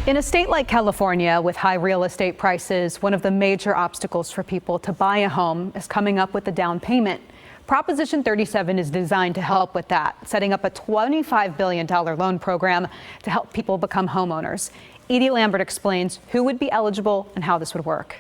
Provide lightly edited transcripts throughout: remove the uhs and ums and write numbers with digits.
In a state like California with high real estate prices, one of the major obstacles for people to buy a home is coming up with a down payment. Proposition 37 is designed to help with that, setting up a $25 billion loan program to help people become homeowners. Edie Lambert explains who would be eligible and how this would work.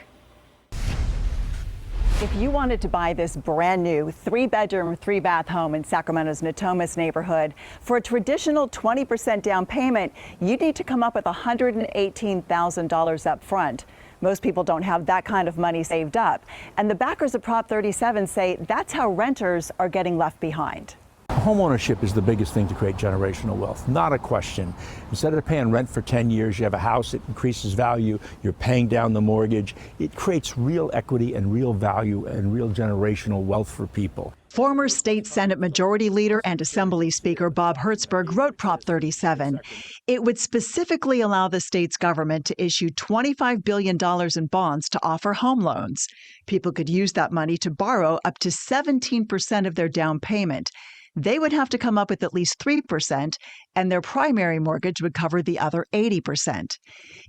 If you wanted to buy this brand new 3-bedroom, 3-bath home in Sacramento's Natomas neighborhood, for a traditional 20% down payment, you'd need to come up with $118,000 up front. Most people don't have that kind of money saved up. And the backers of Prop 37 say that's how renters are getting left behind. Homeownership is the biggest thing to create generational wealth, not a question. Instead of paying rent for 10 years, you have a house, it increases value, you're paying down the mortgage. It creates real equity and real value and real generational wealth for people. Former State Senate Majority Leader and Assembly Speaker Bob Hertzberg wrote Prop 37. It would specifically allow the state's government to issue $25 billion in bonds to offer home loans. People could use that money to borrow up to 17% of their down payment. They would have to come up with at least 3%, and their primary mortgage would cover the other 80%.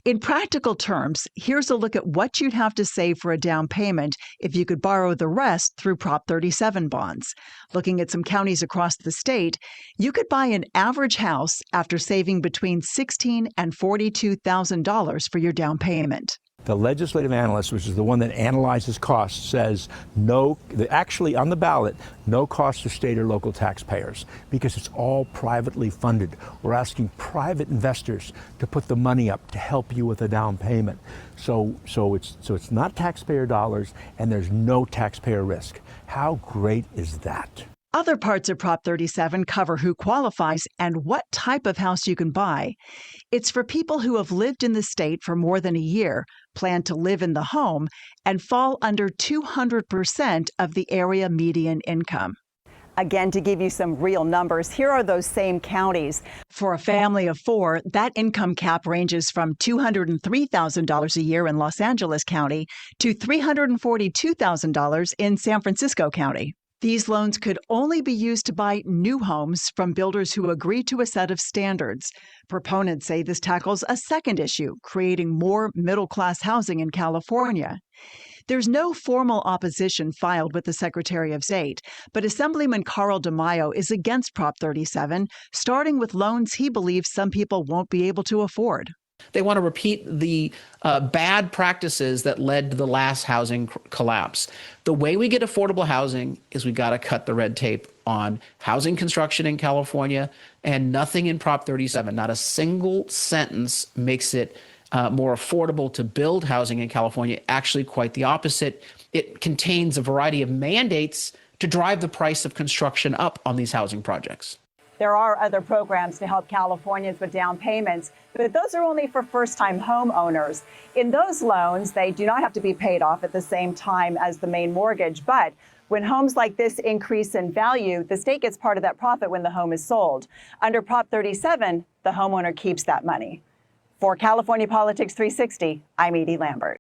In practical terms, here's a look at what you'd have to save for a down payment if you could borrow the rest through Prop 37 bonds. Looking at some counties across the state, you could buy an average house after saving between $16,000 and $42,000 for your down payment. The legislative analyst, which is the one that analyzes costs, says actually on the ballot, no cost to state or local taxpayers because it's all privately funded. We're asking private investors to put the money up to help you with a down payment. So it's not taxpayer dollars and there's no taxpayer risk. How great is that? Other parts of Prop 37 cover who qualifies and what type of house you can buy. It's for people who have lived in the state for more than a year, plan to live in the home, and fall under 200% of the area median income. Again, to give you some real numbers, here are those same counties. For a family of 4, that income cap ranges from $203,000 a year in Los Angeles County to $342,000 in San Francisco County. These loans could only be used to buy new homes from builders who agree to a set of standards. Proponents say this tackles a second issue, creating more middle-class housing in California. There's no formal opposition filed with the Secretary of State, but Assemblyman Carl DeMaio is against Prop 37, starting with loans he believes some people won't be able to afford. They want to repeat the bad practices that led to the last housing collapse. The way we get affordable housing is we got to cut the red tape on housing construction in California, and nothing in Prop 37, not a single sentence makes it more affordable to build housing in California. Actually, quite the opposite. It contains a variety of mandates to drive the price of construction up on these housing projects. There are other programs to help Californians with down payments, but those are only for first-time homeowners. In those loans, they do not have to be paid off at the same time as the main mortgage, but when homes like this increase in value, the state gets part of that profit when the home is sold. Under Prop 37, the homeowner keeps that money. For California Politics 360, I'm Edie Lambert.